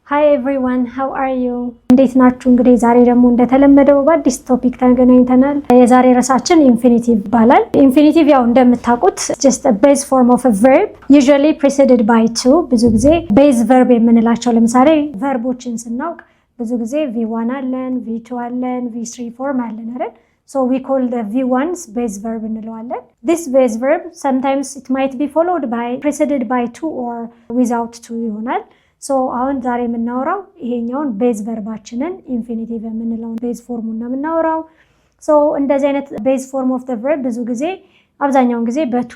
Hi everyone, how are you? እንዴት ናችሁ? እንግዲህ ዛሬ ደግሞ እንደተለመደው በአዲስ ቶፒክ ተገናኝተናል። የዛሬ ርዕሳችን ኢንፊኒቲቭ ይባላል። ኢንፊኒቲቭ ያው እንደምታውቁት just a base form of a verb usually preceded by to ብዙ ጊዜ base verb የምንላቸው ለምሳሌ ቨርቦችን ስናውቅ ብዙ ጊዜ v1 አለን፣ v2 አለን፣ v3 form አለን አይደል? So we call the v1's base verb እንለዋለን። This base verb sometimes it might be followed by preceded by to or without to ይሆናል። ሶ አሁን ዛሬ የምናወራው ይሄኛውን ቤዝ ቨርባችንን ኢንፊኒቲቭ የምንለውን ቤዝ ፎርሙን ነው የምናወራው። ሶ እንደዚህ አይነት ቤዝ ፎርም ኦፍ ዘ ቨርብ ብዙ ጊዜ አብዛኛውን ጊዜ በቱ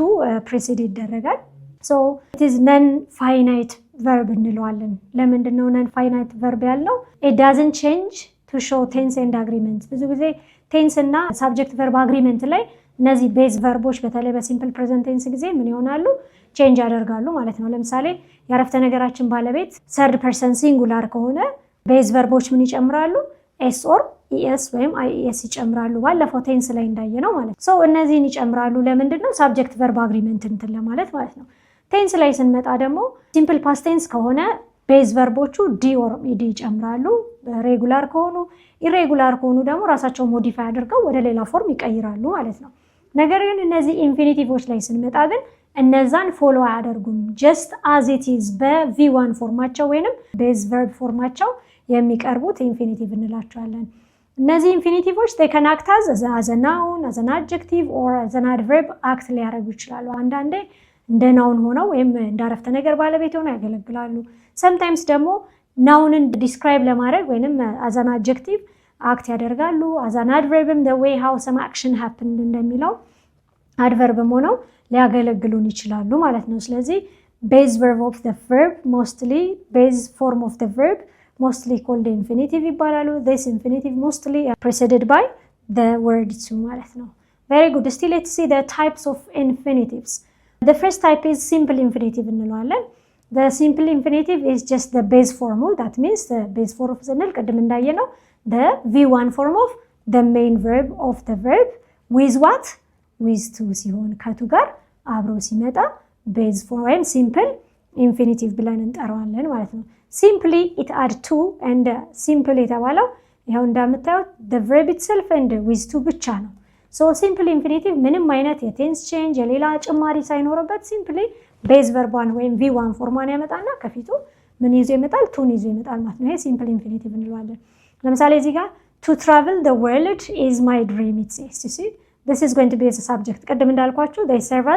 ፕሪሲድ ይደረጋል። ሶ ኢት ኢዝ ነን ፋይናይት ቨርብ እንለዋለን። ለምንድን ነው ነን ፋይናይት ቨርብ ያለው? ኢት ዳዝንት ቼንጅ ቱ ሾው ቴንስ ኤንድ አግሪመንት። ብዙ ጊዜ ቴንስ እና ሳብጀክት ቨርብ አግሪመንት ላይ እነዚህ ቤዝ ቨርቦች በተለይ በሲምፕል ፕሬዘንት ቴንስ ጊዜ ምን ይሆናሉ? ቼንጅ ያደርጋሉ ማለት ነው። ለምሳሌ የአረፍተ ነገራችን ባለቤት ሰርድ ፐርሰን ሲንጉላር ከሆነ ቤዝ ቨርቦች ምን ይጨምራሉ? ኤስ ኦር ኢኤስ ወይም አይኤስ ይጨምራሉ። ባለፈው ቴንስ ላይ እንዳየነው ማለት ነው። እነዚህን ይጨምራሉ ለምንድን ነው? ሳብጀክት ቨርብ አግሪመንት እንትን ለማለት ማለት ነው። ቴንስ ላይ ስንመጣ ደግሞ ሲምፕል ፓስት ቴንስ ከሆነ ቤዝ ቨርቦቹ ዲ ኦር ኢዲ ይጨምራሉ። ሬጉላር ከሆኑ ኢሬጉላር ከሆኑ ደግሞ ራሳቸው ሞዲፋይ አድርገው ወደ ሌላ ፎርም ይቀይራሉ ማለት ነው። ነገር ግን እነዚህ ኢንፊኒቲቮች ላይ ስንመጣ ግን እነዛን ፎሎ አያደርጉም። ጀስት አዝ ኢት ኢዝ በቪ1 ፎርማቸው ወይንም ቤዝ ቨርብ ፎርማቸው የሚቀርቡት ኢንፊኒቲቭ እንላቸዋለን። እነዚህ ኢንፊኒቲቮች they can act as a noun, as an adjective or as an adverb አክት ሊያደርጉ ይችላሉ። አንዳንዴ እንደ ናውን ሆነው ወይም እንደ አረፍተ ነገር ባለቤት ሆነው ያገለግላሉ። ሰምታይምስ ደግሞ ናውንን ዲስክራይብ ለማድረግ ወይንም as an adjective አክት ያደርጋሉ። as an adverbም the way how some action happened እንደሚለው adverbም ሆነው ሊያገለግሉን ይችላሉ ማለት ነው። ስለዚህ base verb of the verb mostly base form of the verb mostly called infinitive ይባላሉ። this infinitive mostly preceded by the word to ማለት ነው። very good. Still let's see the types of infinitives. The first type is simple infinitive እንለዋለን። the simple infinitive is just the base form. that means the base form ስንል ቅድም እንዳየነው the v1 form of the main verb of the verb with what with to ሲሆን ከቱ ጋር አብሮ ሲመጣ ቤዝ ፎርም ወይም ሲምፕል ኢንፊኒቲቭ ብለን እንጠራዋለን ማለት ነው። ሲምፕሊ ኢት አድ ቱ and ሲምፕል የተባለው ይኸው እንደምታዩት the verb itself and with to ብቻ ነው። ሶ ሲምፕል ኢንፊኒቲቭ ምንም አይነት የቴንስ ቼንጅ የሌላ ጭማሪ ሳይኖርበት ሲምፕሊ ቤዝ ቨርቧን ወይም v1 ፎርሟን ያመጣና ከፊቱ ምን ይዞ ይመጣል? ቱን ይዞ ይመጣል ማለት ነው። ይሄ ሲምፕል ኢንፊኒቲቭ እንለዋለን። ለምሳሌ እዚህ ጋር to travel the world is my dream it says. you see this is going to be as a subject. ቅድም እንዳልኳችሁ they serve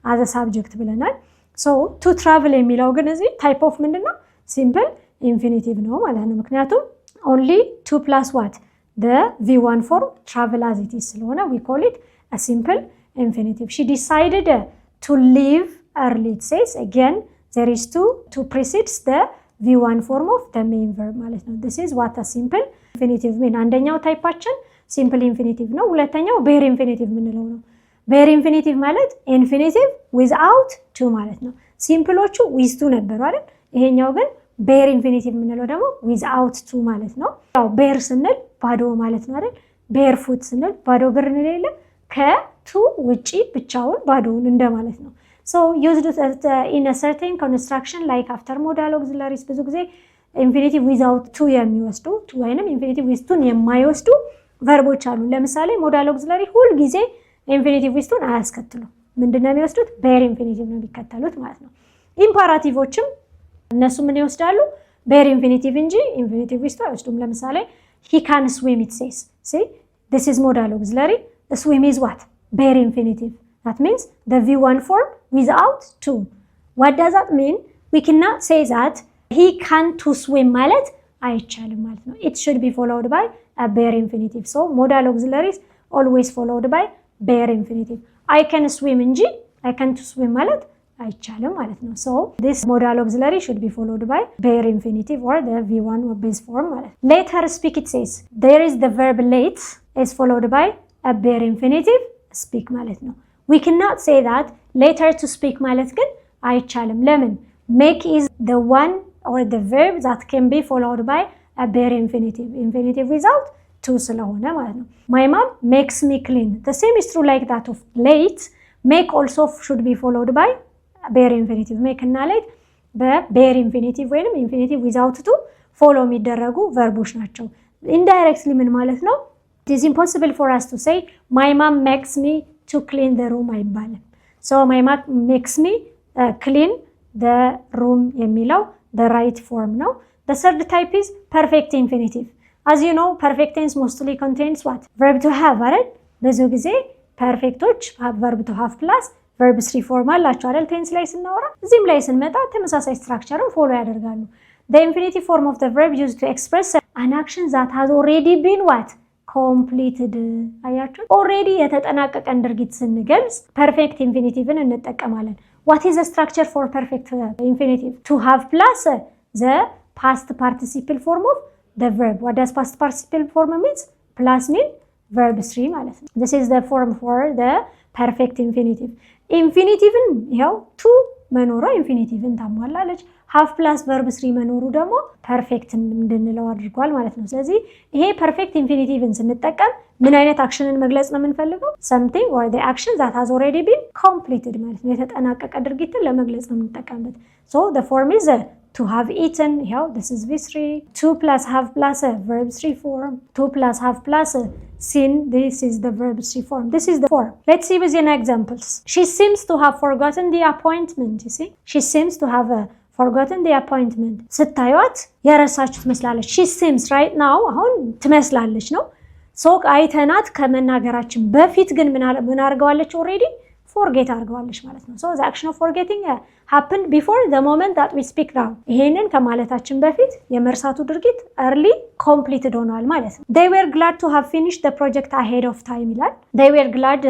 as a subject ብለናል። so to travel የሚለው ግን እዚህ type of ምንድነው? simple infinitive ነው ማለት ነው። ምክንያቱም only to plus what the v1 form travel as it is ስለሆነ we call it a simple infinitive. she decided to leave early it says. again there is to precedes the v1 form of the main verb ማለት ነው። this is what a simple infinitive mean. አንደኛው ታይፓችን ሲምፕል ኢንፊኒቲቭ ነው። ሁለተኛው ቤር ኢንፊኒቲቭ የምንለው ነው። ቤር ኢንፊኒቲቭ ማለት ኢንፊኒቲቭ ዊዝአውት ቱ ማለት ነው። ሲምፕሎቹ ዊዝ ቱ ነበሩ አይደል? ይሄኛው ግን ቤር ኢንፊኒቲቭ የምንለው ደግሞ ዊዝአውት ቱ ማለት ነው። ያው ቤር ስንል ባዶ ማለት ነው አይደል? ቤር ፉት ስንል ባዶ እግር እንለለ ከቱ ውጪ ብቻውን ባዶውን እንደማለት ነው። so used in a certain construction like after modal auxiliaries ብዙ ጊዜ ኢንፊኒቲቭ ዊዝአውት ቱ የሚወስዱ ወይንም ኢንፊኒቲቭ ዊዝ ቱን የማይወስዱ ቨርቦች አሉ። ለምሳሌ ሞዳል ኦክሲላሪ ሁል ጊዜ ኢንፊኒቲቭ ዊዝ ቱን አያስከትሉም። ምንድነው የሚወስዱት? ቤር ኢንፊኒቲቭ ነው የሚከተሉት ማለት ነው። ኢምፓራቲቮችም እነሱ ምን ይወስዳሉ? ቤር ኢንፊኒቲቭ እንጂ ኢንፊኒቲቭ ዊዝ ቱ አይወስዱም። ለምሳሌ he can swim it says. see this is modal auxiliary. swim is what? ቤር ኢንፊኒቲቭ. that means the v1 form without to. what does that mean? we cannot say that he can to swim ማለት አይቻልም ማለት ነው። it should be followed by a bare infinitive. so modal auxiliaries always followed by bare infinitive. I can swim እንጂ I can to swim ማለት አይቻልም ማለት ነው። so this modal auxiliary should be followed by bare infinitive or the v1 or base form ማለት ነው። let her speak it says. there is the verb let is followed by a bare infinitive speak ማለት ነው። we cannot say that let her to speak ማለት ግን አይቻልም። ለምን? make is the one or the verb that can be followed by a bare infinitive without to ስለሆነ ማለት ነው። my mom makes me clean. the same is true like that of late. make also should be followed by bare infinitive. make እና late በቤር ኢንፊኒቲቭ ወይንም ኢንፊኒቲቭ ዊዛውት ቱ ፎሎ የሚደረጉ ቨርቦች ናቸው። ኢንዳይሬክትሊ ምን ማለት ነው? it is impossible for us to say my mom makes me to clean the room አይባልም። so my mom makes me clean the room የሚለው the right form ነው። the third type is perfect infinitive. as you know perfect tense mostly contains what? verb to have አይደል? ብዙ ጊዜ ፐርፌክቶች verb to have plus verb 3 form አላቸው አይደል? ቴንስ ላይ ስናወራ እዚህም ላይ ስንመጣ ተመሳሳይ ስትራክቸርን ፎሎ ያደርጋሉ። the infinitive form of the verb used to express an action that has already been what? completed. አያችሁ? already የተጠናቀቀን ድርጊት ስንገልጽ perfect infinitive-ን እንጠቀማለን። what is the structure for perfect infinitive? to have plus the past participle form of the verb. what does past participle form means? plus mean verb 3 ማለት ነው። this is the form for the perfect infinitive. ኢንፊኒቲቭን ያው ቱ መኖሯ ኢንፊኒቲቭን ታሟላለች። ሃፍ ፕላስ ቨርብ 3 መኖሩ ደግሞ ፐርፌክት እንድንለው አድርጓል ማለት ነው። ስለዚህ ይሄ ፐርፌክት ኢንፊኒቲቭን ስንጠቀም ምን አይነት አክሽንን መግለጽ ነው የምንፈልገው? something or the action that has already been completed ማለት ነው። የተጠናቀቀ ድርጊትን ለመግለጽ ነው የምንጠቀምበት። so the form is to have eaten. ያው this is v3. 2 plus have plus verb 3 form. 2 plus have plus seen. this is the verb 3 form. this is the form. let's see with an examples. she seems to have forgotten the appointment. you see, she seems to have forgotten the appointment. ስታዩት የረሳችሁ ትመስላለች። she seems right now አሁን ትመስላለች ነው። so አይተናት ከመናገራችን በፊት ግን ምን አድርገዋለች? already forget አድርገዋለች ማለት ነው። so the action of forgetting happened before the moment that we speak now. ይሄንን ከማለታችን በፊት የመርሳቱ ድርጊት early completed ሆኗል ማለት ነው። they were glad to have finished the project ahead of time ይላል። they were glad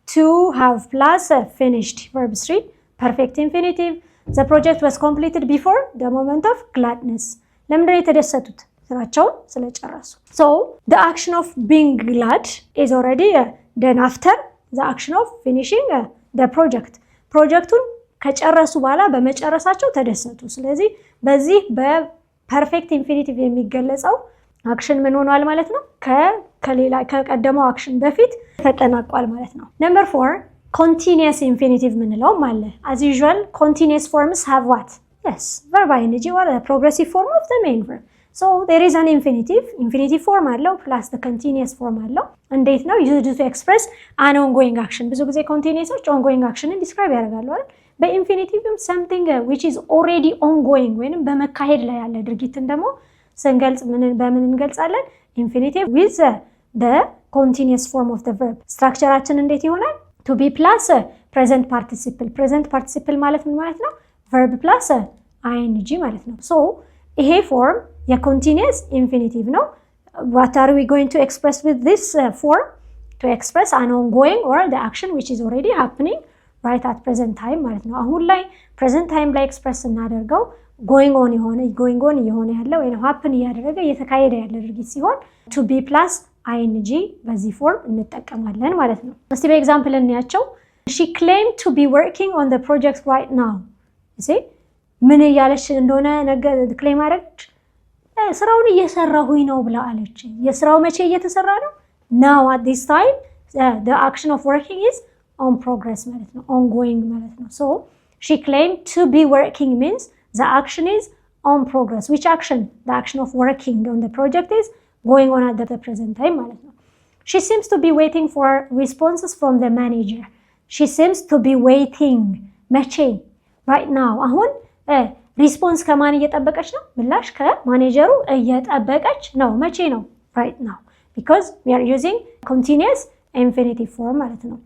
to have plus finished verb 3 perfect infinitive. the project was completed before the moment of gladness. ለምንድነው የተደሰቱት? ስራቸውን ስለጨረሱ። so the action of being glad is already done after the action of finishing the project. ፕሮጀክቱን ከጨረሱ በኋላ በመጨረሳቸው ተደሰቱ። ስለዚህ በዚህ በፐርፌክት ኢንፊኒቲቭ የሚገለጸው አክሽን ምን ሆኗል ማለት ነው? ከቀደመው አክሽን በፊት ተጠናቋል ማለት ነው። number 4 continuous infinitive ምንለውም አለ። as usual continuous forms have what? yes, verb ing or a progressive form of the main verb. so there is an infinitive form አለው plus the continuous form አለው። እንዴት ነው? used to express an ongoing action. ብዙ ጊዜ continuousዎች ongoing actionን describe ያደርጋሉ አይደል? በኢንፊኒቲቭም something which is already ongoing ወይንም በመካሄድ ላይ ያለ ድርጊትን ደግሞ ስንገልጽ በምን እንገልጻለን? infinitive with the continuous form of the verb. ስትራክቸራችን እንዴት ይሆናል? to be plus present participle ማለት ምን ማለት ነው? verb plus ing ማለት ነው። so ይሄ form የኮንቲኒየስ ኢንፊኒቲቭ ነው። what are we going to express with this form? to express an ongoing or the action which is already happening right at present time ማለት ነው። አሁን ላይ present time ላይ ኤክስፕረስ እናደርገው going on የሆነ ያለ ወይ happen እያደረገ እየተካሄደ ያለ ድርጊት ሲሆን to be plus ing በዚህ ፎርም እንጠቀማለን ማለት ነው። እስቲ በኤግዛምፕል እንያቸው። she claimed to be working on the project right now. see ምን እያለች እንደሆነ ነገር ክሌም አደረገች? ስራውን እየሰራሁኝ ነው ብላ አለች። የስራው መቼ እየተሰራ ነው? now at this time the action of working is on progress ማለት ነው። ongoing ማለት ነው። so she claimed to be working means the action is on progress. which action? the action of working on the project is going on at the present time ማለት ነው። she seems to be waiting for responses from the manager. she seems to be waiting መቼ? right now አሁን ሪስፖንስ ከማን እየጠበቀች ነው? ምላሽ ከማኔጀሩ እየጠበቀች ነው። መቼ ነው? right now because we are using continuous infinitive form ማለት ነው።